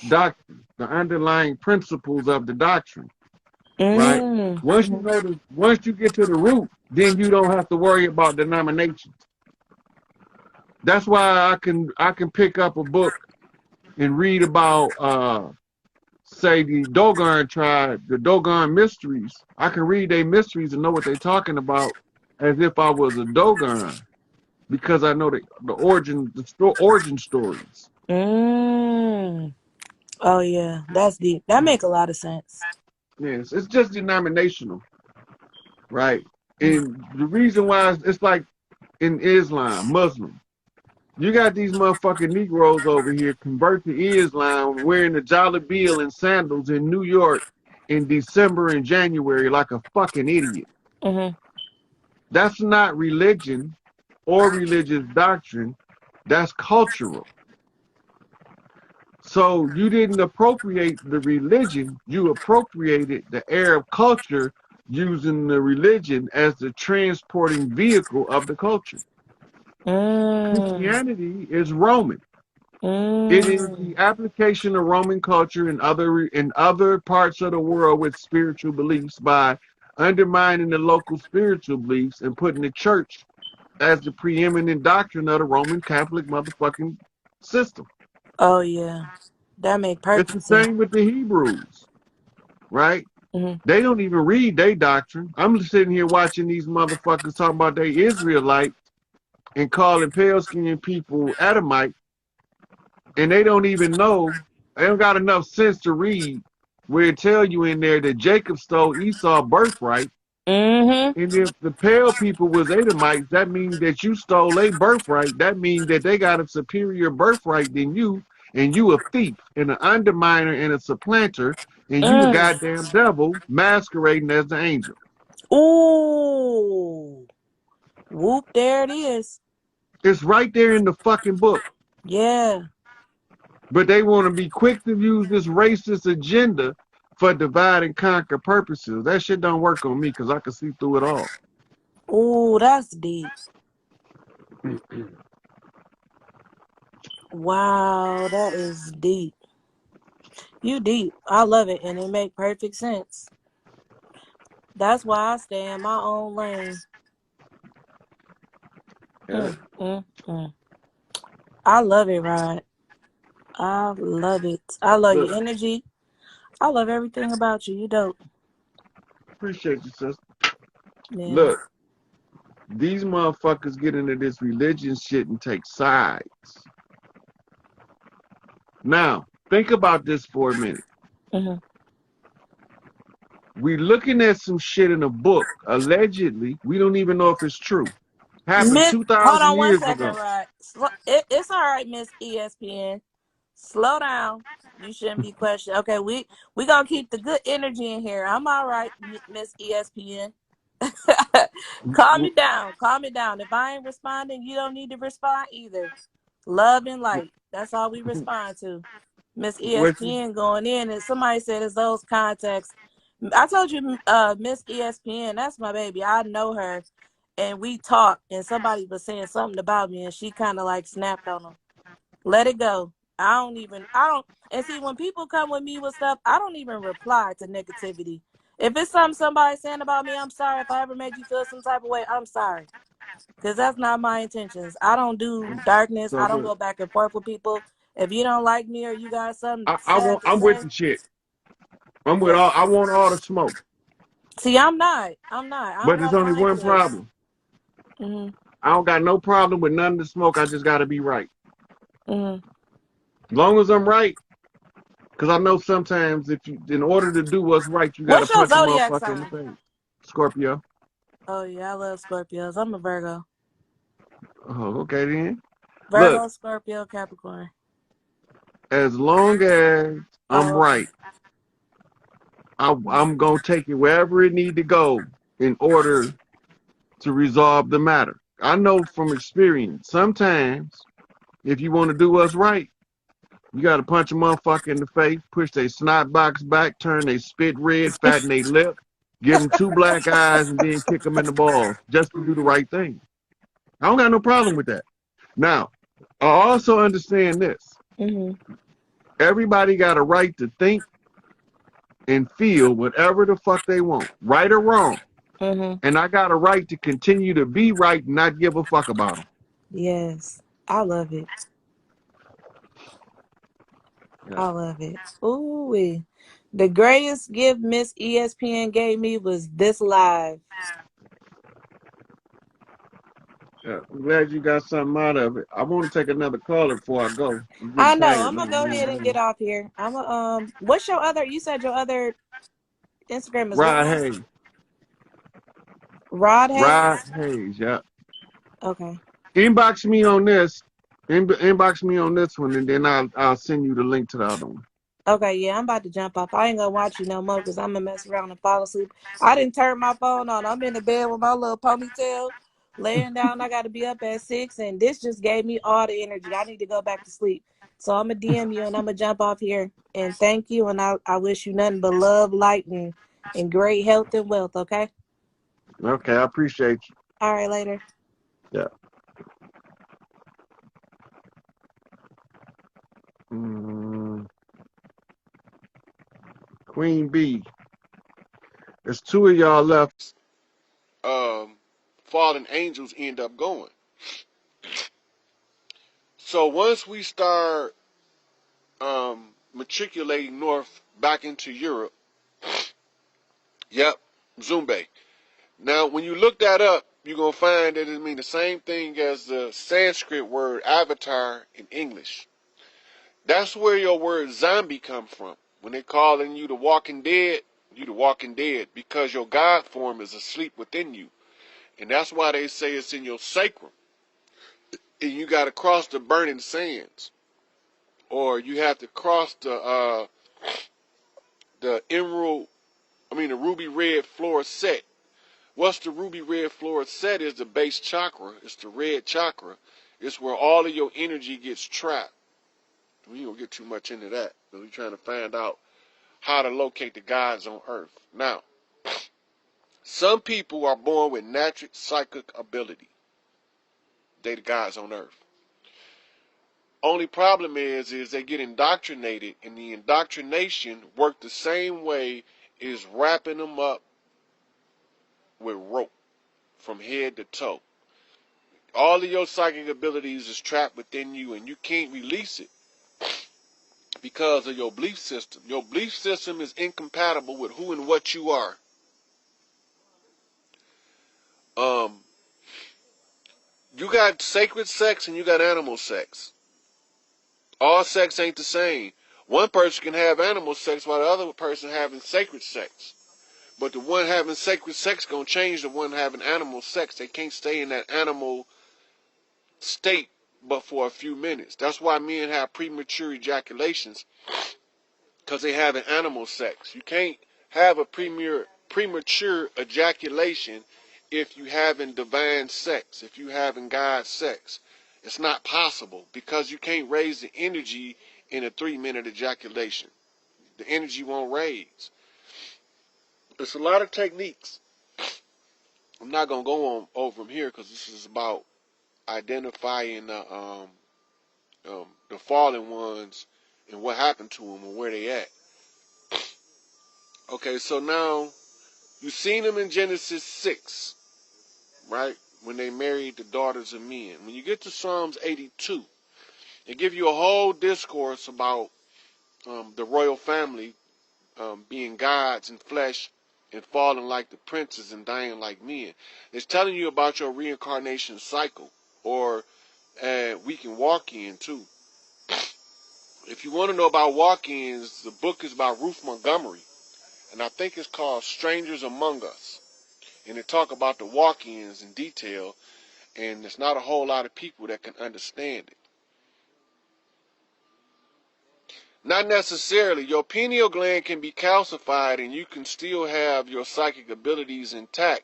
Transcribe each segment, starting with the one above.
doctrine, the underlying principles of the doctrine, right? Once you Mm-hmm. know once you get to the root, then you don't have to worry about denominations. That's why I can pick up a book and read about say the Dogon tribe, the Dogon mysteries. I can read their mysteries and know what they're talking about as if I was a Dogon because I know the origin stories. Mm. Oh yeah, that's deep. That make a lot of sense. Yes, it's just denominational, right? And the reason why it's like in Islam, Muslim, you got these motherfucking Negroes over here convert to Islam wearing the Jalabeel and sandals in New York in December and January like a fucking idiot. Mm-hmm. That's not religion or religious doctrine. That's cultural. So you didn't appropriate the religion, you appropriated the Arab culture using the religion as the transporting vehicle of the culture. Mm. Christianity is Roman. It is Mm. the application of Roman culture in other parts of the world with spiritual beliefs by undermining the local spiritual beliefs and putting the church as the preeminent doctrine of the Roman Catholic motherfucking system. Oh yeah, that make It's the perfect sense. same with the Hebrews, right? Mm-hmm. They don't even read their doctrine. I'm sitting here watching these motherfuckers talking about they Israelites and calling pale skinned people Adamites, and they don't even know, they don't got enough sense to read where it tell you in there that Jacob stole Esau's birthright. Mm-hmm. And if the pale people was Edomites, that means that you stole a birthright. That means that they got a superior birthright than you, and you a thief and an underminer and a supplanter, and you the Mm. goddamn devil masquerading as the angel. Ooh. Whoop, there it is. It's right there in the fucking book. Yeah. But they want to be quick to use this racist agenda for divide and conquer purposes. That shit don't work on me because I can see through it all. Ooh, that's deep. Wow, that is deep. You deep. I love it, and it make perfect sense. That's why I stay in my own lane. Yeah. Mm. I love it, Rod. I love it. I love Look, your energy. I love everything about you. You dope. appreciate you, sister. Yeah. Look, these motherfuckers get into this religion shit and take sides. Now, think about this for a minute. Mm-hmm. We looking at some shit in a book, allegedly. We don't even know if it's true. Happened Hold 2,000 on one years second, ago. Rod. It's all right, Miss ESPN. Slow down. You shouldn't be questioned. Okay, we gonna keep the good energy in here. I'm all right, Miss ESPN. Calm me down. Calm me down. If I ain't responding, you don't need to respond either. Love and light. That's all we respond to. Miss What you, ESPN going in, and somebody said it's those contacts. I told you, Miss ESPN, that's my baby. I know her, and we talked, and somebody was saying something about me, and she kind of like snapped on them. Let it go. I don't, and see, when people come with me with stuff, I don't even reply to negativity. If it's something somebody's saying about me, I'm sorry. If I ever made you feel some type of way, I'm sorry. Because that's not my intentions. I don't do darkness. so I don't look, go back and forth with people. If you don't like me or you got something sad to I'm with say, the shit. I'm with yeah. all, I want all the smoke. See, I'm not. I don't But there's like only my one influence. problem. Mm-hmm. I don't got no problem with none of the smoke. I just got to be right. Mm-hmm. As long as I'm right, because I know sometimes if you, in order to do what's right, you got to What's your punch a zodiac motherfucker in the sign? face. Scorpio. Oh, yeah, I love Scorpios. I'm a Virgo. Oh, okay then. Look, Virgo, Scorpio, Capricorn. as long as I'm Oh, okay. right, I'm gonna take it wherever it need to go in order to resolve the matter. I know from experience. Sometimes, if you want to do what's right, you got to punch a motherfucker in the face, push their snot box back, turn they spit red, fatten their lip, give them two black eyes, and then kick them in the balls just to do the right thing. I don't got no problem with that. Now, I also understand this. Mm-hmm. Everybody got a right to think and feel whatever the fuck they want, right or wrong. And I got a right to continue to be right and not give a fuck about them. Yes. I love it. Yeah. I love it. Ooh. The greatest gift Miss ESPN gave me was this live. Yeah. I'm glad you got something out of it. I want to take another caller before I go. I'm getting I know. tired. I'm gonna go ahead and get off here. I'm gonna what's your other, you said your other Instagram is what Rod now? Hayes. Rod Rod Hayes? Hayes, yeah. Okay. Inbox me on this. Inbox me on this one, and then I'll send you the link to the other one. Okay, yeah, I'm about to jump off. I ain't gonna watch you no more because I'm gonna mess around and fall asleep. I didn't turn my phone on. I'm in the bed with my little ponytail, laying down. I gotta be up at 6, and this just gave me all the energy. I need to go back to sleep. So I'm gonna DM you and I'm gonna jump off here. And thank you, and I wish you nothing but love, light, and great health and wealth, okay? Okay, I appreciate you. All right, later. Yeah. Mm, Queen B. There's two of y'all left. Fallen angels end up going. So once we start matriculating north back into Europe, yep, Zumbe. Now, when you look that up, you're going to find that it means the same thing as the Sanskrit word avatar in English. That's where your word zombie come from. When they're calling you the walking dead, you the walking dead because your God form is asleep within you. And that's why they say it's in your sacrum. And you got to cross the burning sands. Or you have to cross the the ruby red floor set. What's the ruby red floor set is the base chakra. It's the red chakra. It's where all of your energy gets trapped. We don't get too much into that, but we're trying to find out how to locate the gods on earth. Now, some people are born with natural psychic ability. They the gods on earth. Only problem is they get indoctrinated, and the indoctrination work the same way as wrapping them up with rope from head to toe. All of your psychic abilities is trapped within you, and you can't release it because of your belief system. Your belief system is incompatible with who and what you are. You got sacred sex and you got animal sex. All sex ain't the same. One person can have animal sex while the other person having sacred sex. But the one having sacred sex gonna change the one having animal sex. They can't stay in that animal state but for a few minutes. That's why men have premature ejaculations, because they have an animal sex. You can't have a premature ejaculation if you having divine sex, if you having God sex. It's not possible because you can't raise the energy in a 3-minute ejaculation. The energy won't raise. There's a lot of techniques. I'm not going to go on over them here because this is about identifying the fallen ones and what happened to them and where they at. Okay, so now you've seen them in Genesis 6, right? When they married the daughters of men. When you get to Psalms 82, it gives you a whole discourse about the royal family being gods in flesh and falling like the princes and dying like men. It's telling you about your reincarnation cycle, or we can walk in too. If you want to know about walk-ins, the book is by Ruth Montgomery, and I think it's called Strangers Among Us. And they talk about the walk-ins in detail, and there's not a whole lot of people that can understand it. Not necessarily. Your pineal gland can be calcified and you can still have your psychic abilities intact.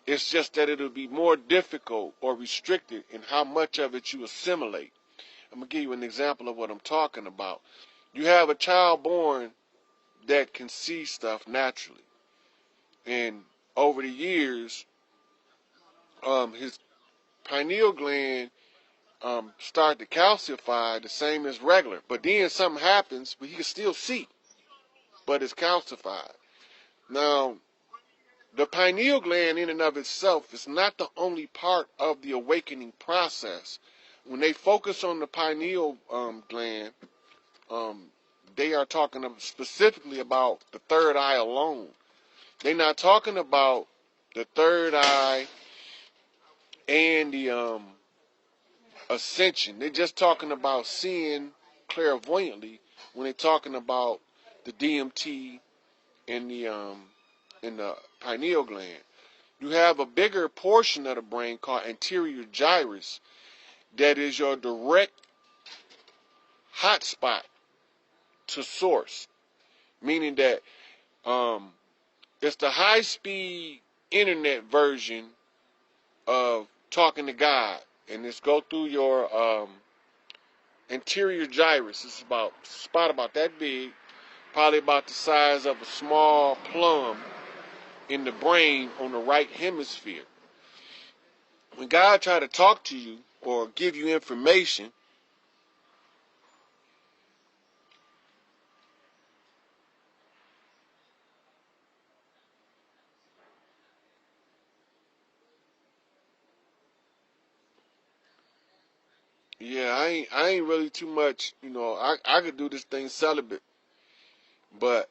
It's just that it'll be more difficult or restricted in how much of it you assimilate. I'm going to give you an example of what I'm talking about. You have a child born that can see stuff naturally. And over the years, his pineal gland start to calcify the same as regular. But then something happens, but he can still see, but it's calcified. Now, the pineal gland in and of itself is not the only part of the awakening process. When they focus on the pineal gland, they are talking specifically about the third eye alone. They're not talking about the third eye and the ascension. They're just talking about seeing clairvoyantly when they're talking about the DMT and the pineal gland. You have a bigger portion of the brain called anterior gyrus that is your direct hotspot to source, meaning that it's the high-speed internet version of talking to God, and it's go through your anterior gyrus. It's about a spot about that big, probably about the size of a small plum in the brain on the right hemisphere. When God try to talk to you or give you information, yeah, I ain't really too much, I could do this thing celibate, but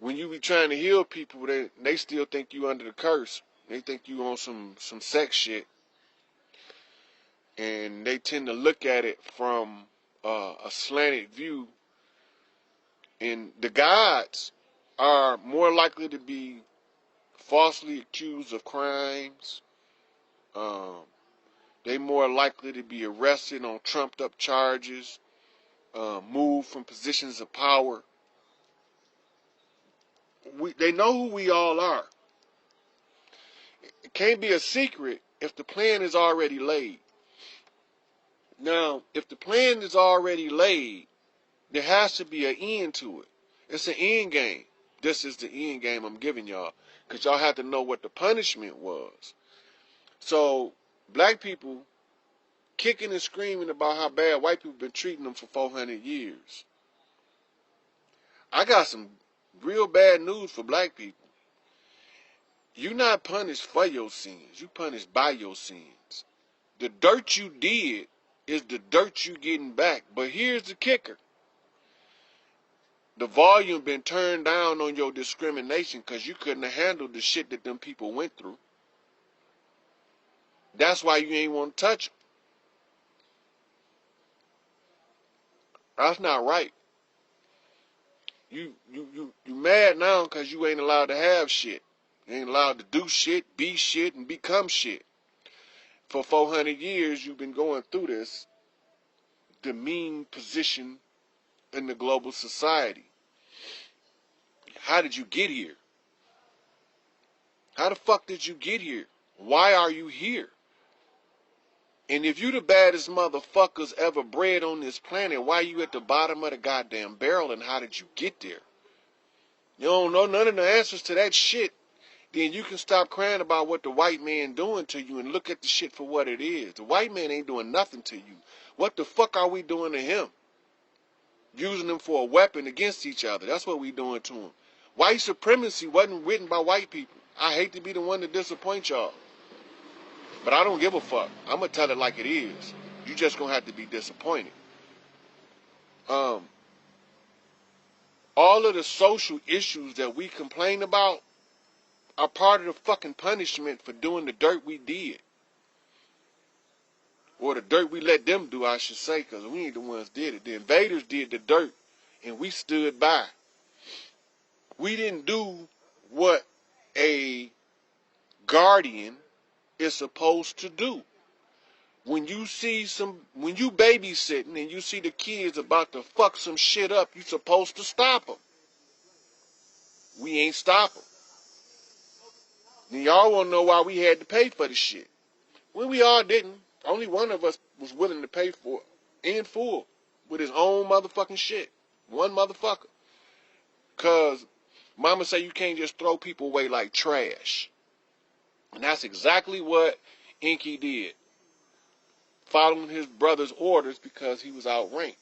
when you be trying to heal people, they still think you under the curse. They think you on some sex shit, and they tend to look at it from a slanted view. And the gods are more likely to be falsely accused of crimes. They more likely to be arrested on trumped up charges, moved from positions of power. They know who we all are. It can't be a secret if the plan is already laid. Now, if the plan is already laid, there has to be an end to it. It's an end game. This is the end game I'm giving y'all, because y'all have to know what the punishment was. So, black people kicking and screaming about how bad white people been treating them for 400 years. I got some real bad news for black people. You're not punished for your sins. You punished by your sins. The dirt you did is the dirt you getting back. But here's the kicker. The volume been turned down on your discrimination because you couldn't have handled the shit that them people went through. That's why you ain't want to touch them. That's not right. You mad now because you ain't allowed to have shit. You ain't allowed to do shit, be shit, and become shit. For 400 years, you've been going through this demeaning position in the global society. How did you get here? How the fuck did you get here? Why are you here? And if you the baddest motherfuckers ever bred on this planet, why you at the bottom of the goddamn barrel, and how did you get there? You don't know none of the answers to that shit. Then you can stop crying about what the white man doing to you and look at the shit for what it is. The white man ain't doing nothing to you. What the fuck are we doing to him? Using him for a weapon against each other. That's what we doing to him. White supremacy wasn't written by white people. I hate to be the one to disappoint y'all, but I don't give a fuck. I'm going to tell it like it is. You just going to have to be disappointed. All of the social issues that we complain about are part of the fucking punishment for doing the dirt we did. Or the dirt we let them do, I should say, because we ain't the ones did it. The invaders did the dirt, and we stood by. We didn't do what a guardian is supposed to do. When you babysitting and you see the kids about to fuck some shit up, you supposed to stop them. We ain't stop them. Then y'all want to know why we had to pay for the shit. Well, we all didn't. Only one of us was willing to pay for it in full with his own motherfucking shit. One motherfucker. Because mama say you can't just throw people away like trash. And that's exactly what Inky did. following his brother's orders because he was outranked.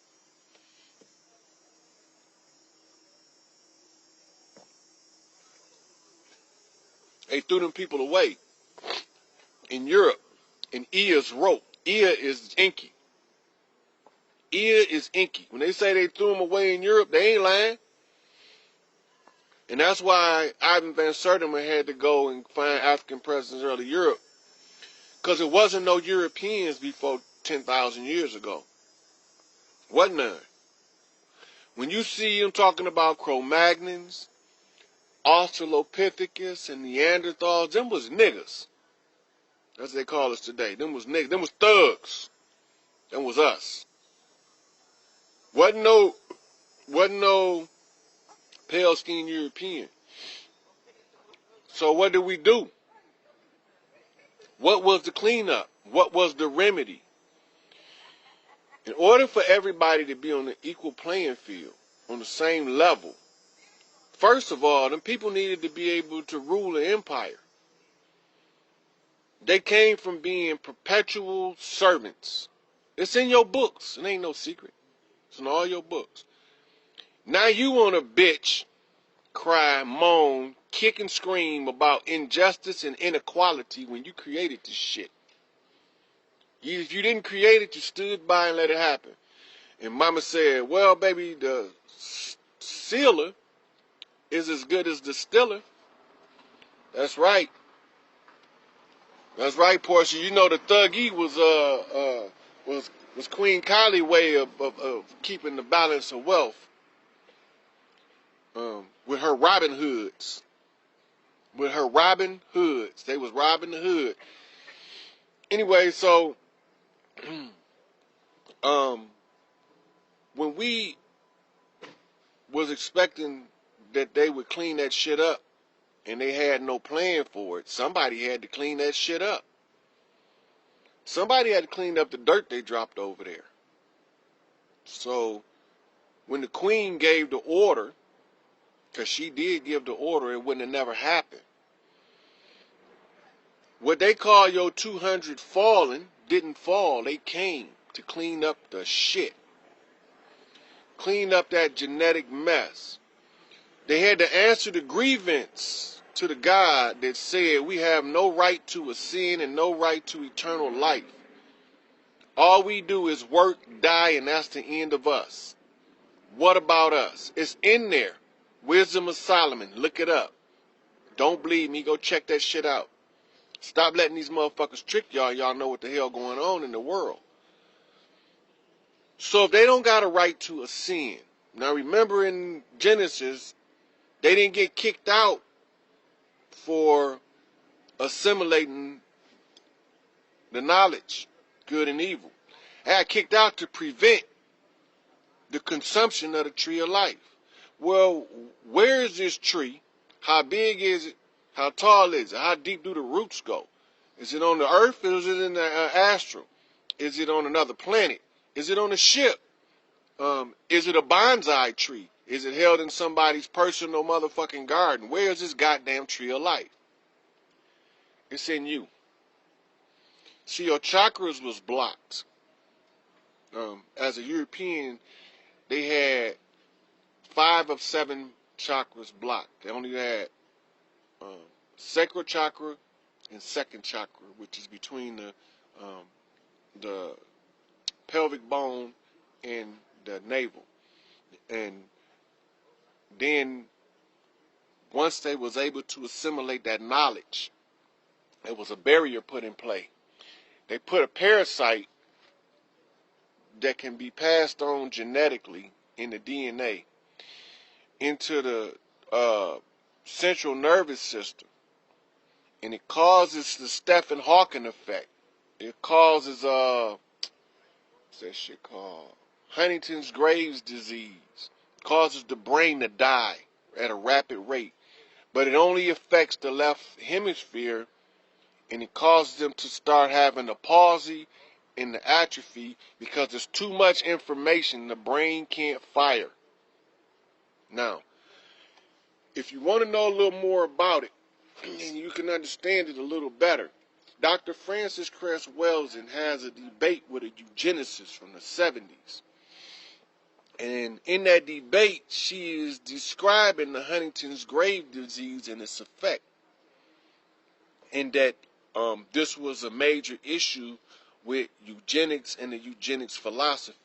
They threw them people away in Europe. And Ears wrote. Ear is inky. Ear is inky. When they say they threw them away in Europe, they ain't lying. And that's why Ivan Van Sertima had to go and find African presidents early Europe. Because there wasn't no Europeans before 10,000 years ago. Wasn't none. When you see them talking about Cro-Magnons, Australopithecus, and Neanderthals, them was niggas. That's what they call us today. Them was niggas. Them was thugs. Them was us. Wasn't no pale-skinned European. So what did we do? What was the cleanup? What was the remedy? In order for everybody to be on an equal playing field, on the same level, first of all, them people needed to be able to rule an empire. They came from being perpetual servants. It's in your books. It ain't no secret. It's in all your books. Now you want to bitch, cry, moan, kick and scream about injustice and inequality when you created this shit. If you didn't create it, you stood by and let it happen. And mama said, well, baby, the sealer is as good as the stiller. That's right. That's right, Portia. You know the Thuggy was Queen Kylie's way of keeping the balance of wealth. With her Robin Hoods. With her Robin Hoods. They was robbing the hood. Anyway, so when we was expecting that they would clean that shit up and they had no plan for it, somebody had to clean that shit up. Somebody had to clean up the dirt they dropped over there. So when the queen gave the order, because she did give the order, it wouldn't have never happened. What they call your 200 fallen didn't fall. They came to clean up the shit. Clean up that genetic mess. They had to answer the grievance to the God that said we have no right to a sin and no right to eternal life. All we do is work, die, and that's the end of us. What about us? It's in there. Wisdom of Solomon. Look it up. Don't believe me. Go check that shit out. Stop letting these motherfuckers trick y'all. Y'all know what the hell going on in the world. So if they don't got a right to a sin. Now remember in Genesis, they didn't get kicked out for assimilating the knowledge, good and evil. They got kicked out to prevent the consumption of the tree of life. Well, where is this tree? How big is it? How tall is it? How deep do the roots go? Is it on the earth or is it in the astral? Is it on another planet? Is it on a ship? Is it a bonsai tree? Is it held in somebody's personal motherfucking garden? Where is this goddamn tree of life? It's in you. See, your chakras was blocked. As a European, they had 5 of 7 chakras blocked. They only had sacral chakra and second chakra, which is between the pelvic bone and the navel. And then once they was able to assimilate that knowledge, there was a barrier put in play. They put a parasite that can be passed on genetically in the DNA into the central nervous system. And it causes the Stephen Hawking effect. It causes, what's that shit called? Huntington's Graves disease. It causes the brain to die at a rapid rate. But it only affects the left hemisphere, and it causes them to start having a palsy and the atrophy because there's too much information the brain can't fire. Now, if you want to know a little more about it, and you can understand it a little better, Dr. Frances Cress Welsing has a debate with a eugenicist from the 70s. And in that debate, she is describing the Huntington's grave disease and its effect. And that this was a major issue with eugenics and the eugenics philosophy.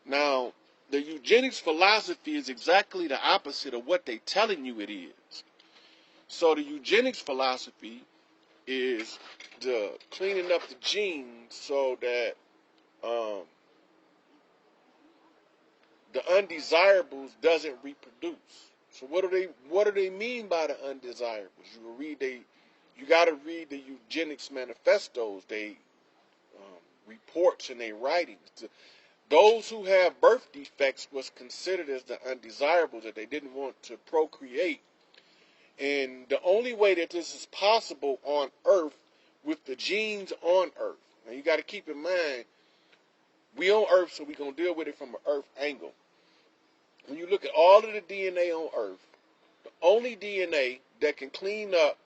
Now, the eugenics philosophy is exactly the opposite of what they're telling you it is. So the eugenics philosophy is the cleaning up the genes so that the undesirables doesn't reproduce. So what do they mean by the undesirables? You got to read the eugenics manifestos, they reports and their writings. Those who have birth defects was considered as the undesirables, that they didn't want to procreate. And the only way that this is possible on Earth with the genes on Earth. Now you got to keep in mind, we on Earth, so we're going to deal with it from an Earth angle. When you look at all of the DNA on Earth, the only DNA that can clean up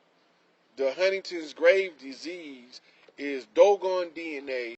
the Huntington's grave disease is doggone DNA